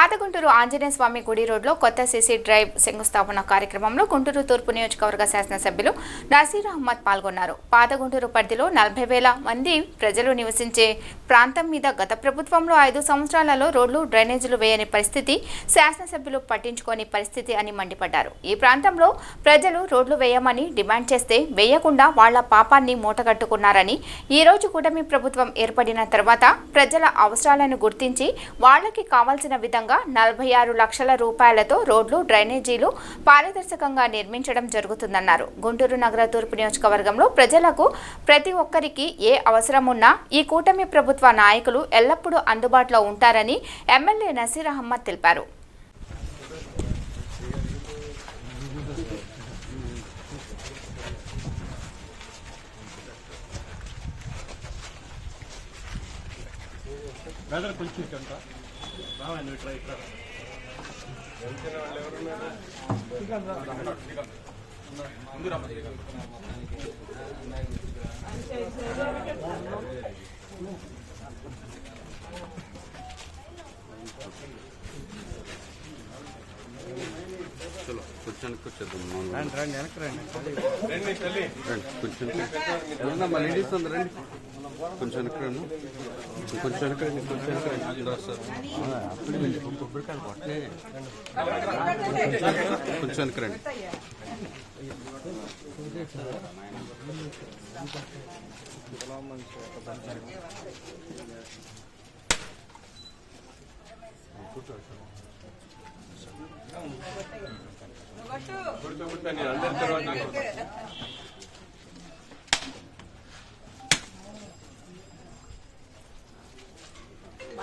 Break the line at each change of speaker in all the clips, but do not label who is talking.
పాతగుంటూరు ఆంజనేయ స్వామి గుడి రోడ్లో కొత్త సీసీ డ్రైవ్ శంకుస్థాపన కార్యక్రమంలో గుంటూరు తూర్పు నియోజకవర్గ శాసనసభ్యులు నసీర్ అహ్మద్ పాల్గొన్నారు. పాతగుంటూరు పరిధిలో 40,000 మంది ప్రజలు నివసించే ప్రాంతం మీద గత ప్రభుత్వంలో 5 సంవత్సరాలలో రోడ్లు డ్రైనేజీలు వేయని పరిస్థితి, శాసనసభ్యులు పట్టించుకోని పరిస్థితి అని మండిపడ్డారు. ఈ ప్రాంతంలో ప్రజలు రోడ్లు వేయమని డిమాండ్ చేస్తే వేయకుండా వాళ్ల పాపాన్ని మూటగట్టుకున్నారని, ఈ రోజు కూటమి ప్రభుత్వం ఏర్పడిన తర్వాత ప్రజల అవసరాలను గుర్తించి వాళ్లకి కావాల్సిన విధంగా 46 లక్షల రూపాయలతో రోడ్లు, డ్రైనేజీలు పారదర్శకంగా నిర్మించడం జరుగుతుందన్నారు. గుంటూరు నగర తూర్పు నియోజకవర్గంలో ప్రజలకు ప్రతి ఒక్కరికి ఏ అవసరం ఉన్నా ఈ కూటమి ప్రభుత్వ నాయకులు ఎల్లప్పుడూ అందుబాటులో ఉంటారని ఎమ్మెల్యే నసీర్ అహ్మద్ తెలిపారు.
चलो कुछ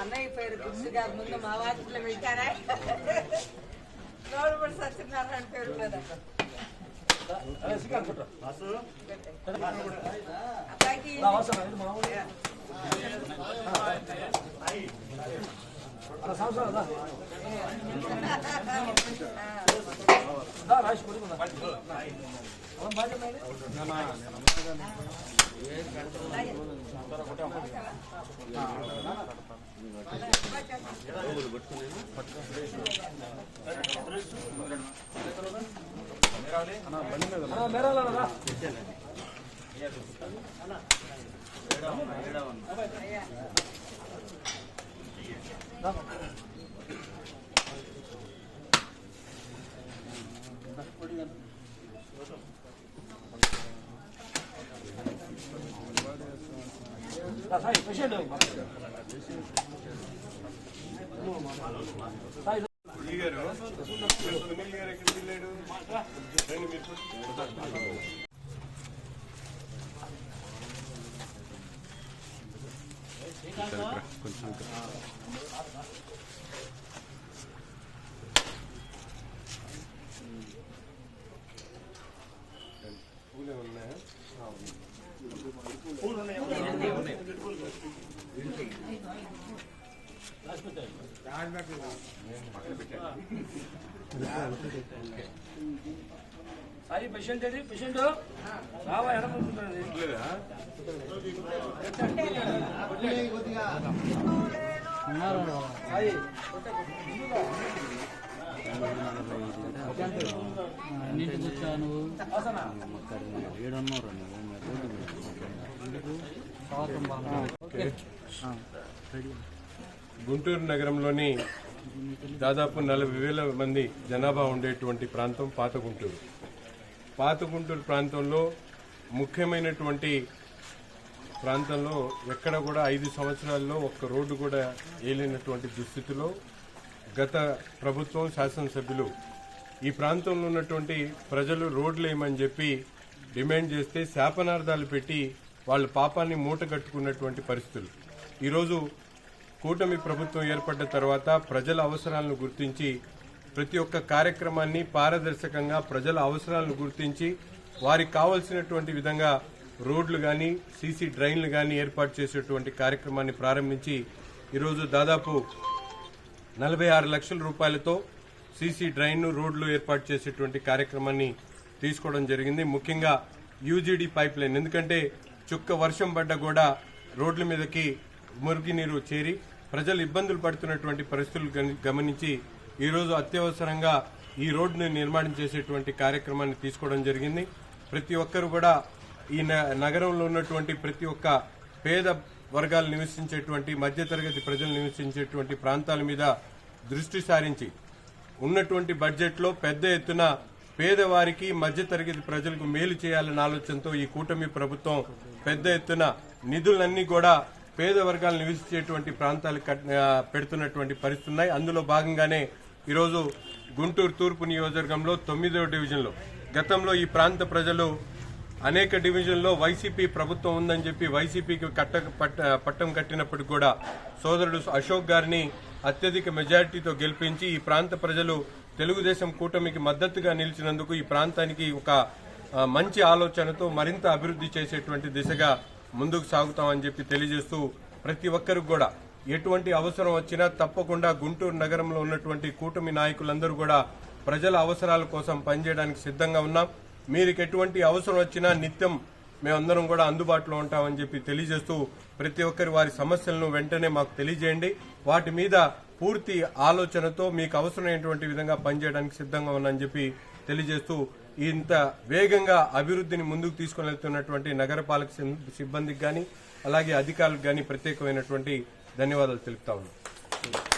అన్నయ్య పేరు గుర్తుగా ముందు మా వాటిలో పెట్టారా గౌరవ సత్యనారాయణ పేరు మీద
సాయి పేషెంట్ అది పేషెంట్ రావా ఎడమవుతుంది
ఎన్నింటికి వచ్చాను
గుంటూరు నగరంలోని దాదాపు 40,000 మంది జనాభా ఉండేటువంటి ప్రాంతం పాతగుంటూరు. పాతగుంటూరు ప్రాంతంలో ముఖ్యమైనటువంటి ప్రాంతంలో ఎక్కడ కూడా 5 సంవత్సరాల్లో ఒక్క రోడ్డు కూడా వేయలేనటువంటి దుస్థితిలో గత ప్రభుత్వం, శాసనసభ్యులు ఈ ప్రాంతంలో ఉన్నటువంటి ప్రజలు రోడ్లు వేయమని చెప్పి డిమాండ్ చేస్తే శాపనార్థాలు పెట్టి వాళ్ళ పాపాన్ని మూటగట్టుకున్నటువంటి పరిస్థితులు. ఈరోజు కూటమి ప్రభుత్వం ఏర్పడ్డ తర్వాత ప్రజల అవసరాలను గుర్తించి ప్రతి ఒక్క కార్యక్రమాన్ని పారదర్శకంగా ప్రజల అవసరాలను గుర్తించి వారికి కావలసినటువంటి విధంగా రోడ్లు కానీ, సీసీ డ్రైన్లు కానీ ఏర్పాటు చేసేటువంటి కార్యక్రమాన్ని ప్రారంభించి ఈరోజు దాదాపు 46 లక్షల రూపాయలతో సీసీ డ్రైన్, రోడ్లు ఏర్పాటు చేసేటువంటి కార్యక్రమాన్ని తీసుకోవడం జరిగింది. ముఖ్యంగా యూజీడీ పైప్ లైన్, ఎందుకంటే చుక్క వర్షం పడ్డా కూడా రోడ్ల మీదకి మురికి నీరు చేరి ప్రజలు ఇబ్బందులు పడుతున్నటువంటి పరిస్థితులు గమనించి ఈరోజు అత్యవసరంగా ఈ రోడ్డును నిర్మాణం చేసేటువంటి కార్యక్రమాన్ని తీసుకోవడం జరిగింది. ప్రతి ఒక్కరు కూడా ఈ నగరంలో ఉన్నటువంటి ప్రతి ఒక్క పేద వర్గాలు నివసించేటువంటి మధ్యతరగతి ప్రజలు నివసించేటువంటి ప్రాంతాల మీద దృష్టి సారించి ఉన్నటువంటి బడ్జెట్లో పెద్ద ఎత్తున పేదవారికి మధ్యతరగతి ప్రజలకు మేలు చేయాలన్న ఆలోచనతో ఈ కూటమి ప్రభుత్వం పెద్ద ఎత్తున నిధులన్నీ కూడా పేద వర్గాలు నివసించేటువంటి ప్రాంతాలకు పెడుతున్నటువంటి పరిస్థితులు ఉన్నాయి. అందులో భాగంగానే ఈరోజు గుంటూరు తూర్పు నియోజకవర్గంలో 9వ డివిజన్లో గతంలో ఈ ప్రాంత ప్రజలు అనేక డివిజన్లో వైసీపీ ప్రభుత్వం ఉందని చెప్పి వైసీపీకి పట్టం కట్టినప్పటికి కూడా సోదరుడు అశోక్ గారిని అత్యధిక మెజారిటీతో గెలిపించి ఈ ప్రాంత ప్రజలు తెలుగుదేశం కూటమికి మద్దతుగా నిలిచినందుకు ఈ ప్రాంతానికి ఒక మంచి ఆలోచనతో మరింత అభివృద్ధి చేసేటువంటి దిశగా ముందుకు సాగుతామని చెప్పి తెలియజేస్తూ ప్రతి ఒక్కరికి కూడా ఎటువంటి అవసరం వచ్చినా తప్పకుండా గుంటూరు నగరంలో ఉన్నటువంటి కూటమి నాయకులందరూ కూడా ప్రజల అవసరాల కోసం పనిచేయడానికి సిద్ధంగా ఉన్నాం. మీకు ఎటువంటి అవసరం వచ్చినా నిత్యం మేమందరం కూడా అందుబాటులో ఉంటామని చెప్పి తెలియజేస్తూ ప్రతి ఒక్కరి వారి సమస్యలను వెంటనే మాకు తెలియజేయండి. వాటి మీద పూర్తి ఆలోచనతో మీకు అవసరమైనటువంటి విధంగా పనిచేయడానికి సిద్ధంగా ఉన్నామని చెప్పి తెలియజేస్తూ ఇంత వేగంగా అభివృద్ధిని ముందుకు తీసుకుని వెళ్తున్నటువంటి నగరపాలక సిబ్బందికి గాని అలాగే అధికారులకు గాని ప్రత్యేకమైనటువంటి ధన్యవాదాలు తెలుపుతా ఉన్నాం.